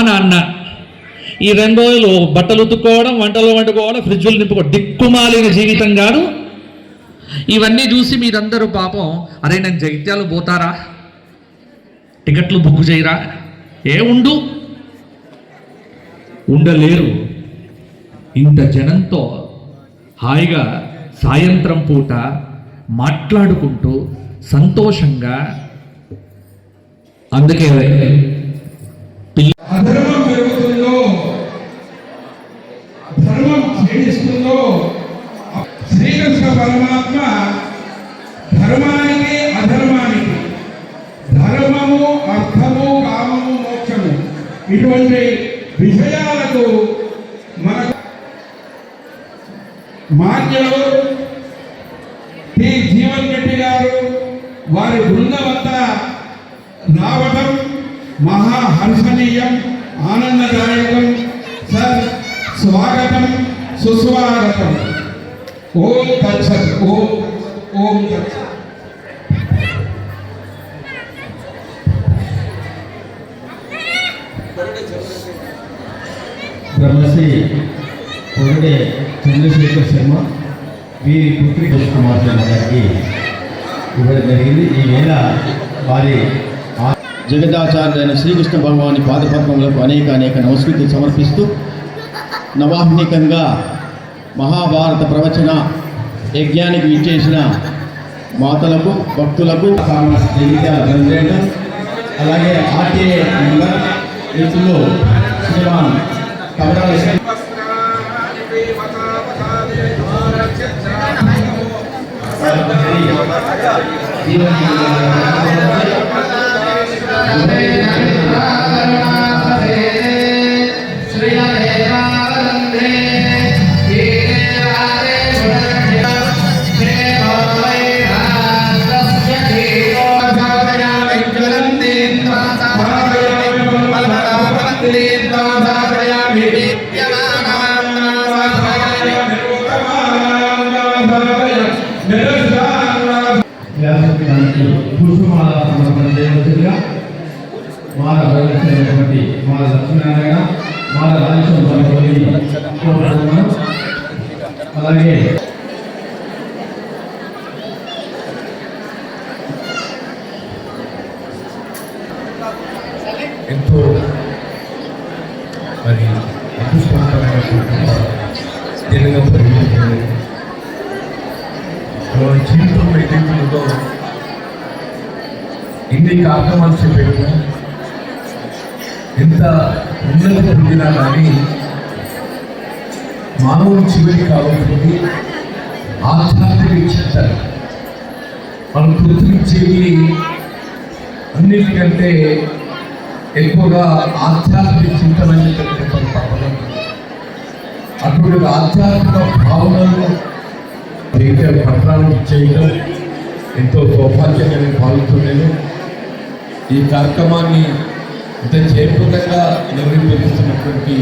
నాన్న. ఈ 2 రోజులు బట్టలు ఉతుక్కోవడం, వంటలు వండుకోవడం, ఫ్రిడ్జ్లు నింపుకోవడం, దిక్కుమాలిన జీవితం కాదు. ఇవన్నీ చూసి మీరందరూ పాపం, అరే నేను జగిత్యాలు పోతారా, టికెట్లు బుక్ చేయరా, ఉండలేరు. ఇంత జనంతో హాయిగా సాయంత్రం పూట మాట్లాడుకుంటూ సంతోషంగా, అందుకే అధర్మం పెరుగుతుందో, ధర్మం క్షీణిస్తుందో, శ్రీకృష్ణ పరమాత్మ ధర్మానికి అధర్మానికి, ధర్మము అర్థము కామము మోక్షము ఇటువంటి విషయాలకు మన మాన్యులు టి జీవన్ రెడ్డి గారు వారి బృందమంతా రావటం మహా హర్షణీయం, ఆనందదాయకం. సార్ స్వాగతం, సుస్వాగతం. ఓం తత్సత్. ఓం తత్సత్. బ్రహ్మశ్రీ పొరడే చంద్రశేఖర్ శర్మ వీరి పుత్రి కుమార్ శర్మ గారికి ఇవ్వడం జరిగింది. ఈ వేళ వారి జగదాచార్యులైన శ్రీకృష్ణ భగవాని పాదపద్మములకు అనేక నమస్కృతులు సమర్పిస్తూ, నవాహ్నికంగా మహాభారత ప్రవచన యజ్ఞానికి ఇచ్చేసిన మాతలకు, భక్తులకు, అలాగే ఆర్టీఏ మెంబర్ రైతులు శ్రీమాన్ కమరాల పుష్పమాల సమర్పణ చేయవలసిందిగా మాల ప్రవేశించినటువంటి మాల లక్ష్మీనారాయణ, మాల రాజేశ్వర, అలాగే ఎంతో మరి అదృష్టవంతమైన దినంగా పరిగణించింది. జీవితంలో ఎదుగుతుందో ఎన్ని కార్యక్రమాలు చేపట్టినా, ఎంత ఉన్నత పొందినా కానీ మానవుని చివరికి కావాల్సింది ఆధ్యాత్మిక చింతన. మనం పృథ్వీచ్చేవి అన్నిటికంటే ఎక్కువగా ఆధ్యాత్మిక చింతన అటువంటి ఆధ్యాత్మిక భావనలు పత్రాలు చేయడం ఎంతో సౌభాగ్యంగా నేను భావిస్తున్నాను. ఈ కార్యక్రమాన్ని ఇంత జయప్రదంగా నిర్వహిస్తున్నటువంటి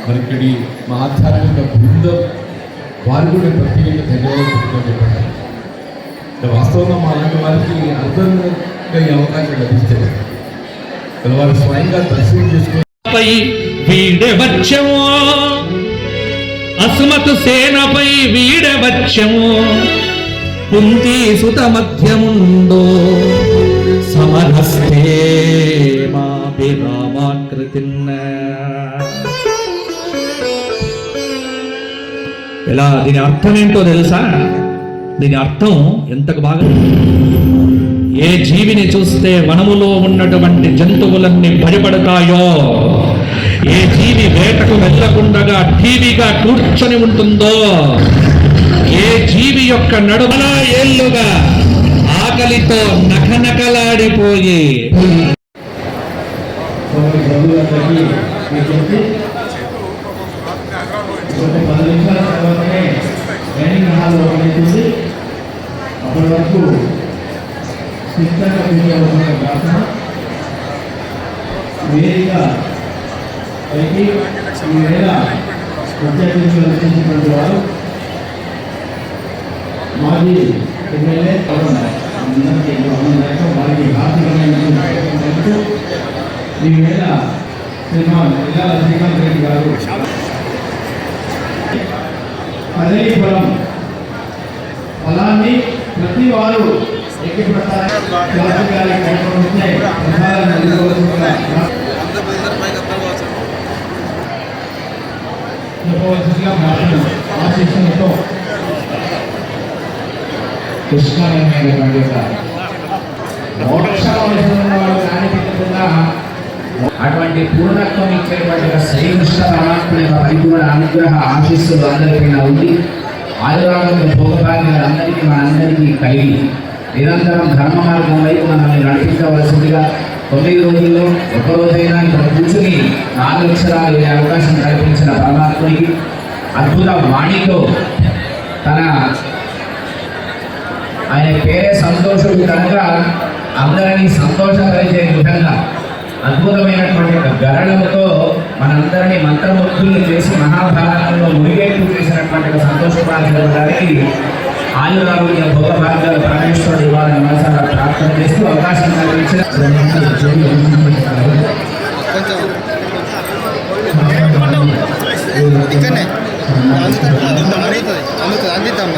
మరి ఇక్కడి మా ఆధ్యాత్మిక బృందం వారు కూడా ప్రత్యేకంగా ధన్యవాదాలు చెప్పారు. వాస్తవంగా మా అలాంటి వారికి అర్థంగా ఈ అవకాశం లభిస్తుంది. వారు స్వయంగా దర్శనం చేసుకుని వీడవచ్చము, అస్మత్ సేనపై వీడవచ్చము, కుంతి సుత మధ్యముండో సమరస్తే మాభిరామాకృతిన్న. ఇలా దీని అర్థం ఏంటో తెలుసా? దీని అర్థం ఎంతకు బాగా, ఏ జీవిని చూస్తే వనములో ఉన్నటువంటి జంతువులన్నీ భయపడతాయో, ఏ జీవి వేటకు వెళ్ళకుండగా ఠీవిగా కూర్చొని ఉంటుందో, ఏ జీవి యొక్క నడుమల ఏళ్లుగా ఆకలితో నకనకలాడిపోయి అప్పటి వరకు ప్రార్థన వేదిక పైకి ఈ వేళ ప్రత్యేకించినటువంటి వారు మాజీ ఎమ్మెల్యే వారికి ఆర్థికమైన ఈ వేళ శ్రీమాన్ ఇల్లాల శ్రీకాంత్ రెడ్డి గారు. కదలీపురం పొలాన్ని ప్రతి వారు ఆశిస్సులతో కృష్ణమైనటువంటి అటువంటి పూర్ణత్వం ఇచ్చేటువంటి ఒక శ్రీకృష్ణ పరమాత్మ యొక్క పరిపూర్ణ అనుగ్రహ ఆశీస్సులు అందరిపై ఉంది. ఆయురాలను భోగభాగ్యాలు అందరికీ మనందరికీ కలిగి నిరంతరం ధర్మ మార్గం వైపు మనల్ని నడిపించవలసిందిగా 9 రోజుల్లో ఒక్కరోజైనా ఇక్కడ కూర్చుని 4 అక్షరాలు అనే అవకాశం కల్పించిన పరమాత్మకి అద్భుత వాణితో ఆయన పేరే సంతోషుడు కనుక అందరినీ సంతోషపరిచే విధంగా అద్భుతమైనటువంటి గరణముతో మనందరినీ మంత్రముగ్ధులు చేసి మహాభారతంలో మునిగేట్టు చేసినటువంటి సంతోషపరచడానికి ఆయురారోగ్య భోగభాగ్యాలు పరమేశ్వరుడు ఇవ్వాలని మనసారా ప్రార్థన చేస్తూ అవకాశం కల్పించిన అందిద్దాం.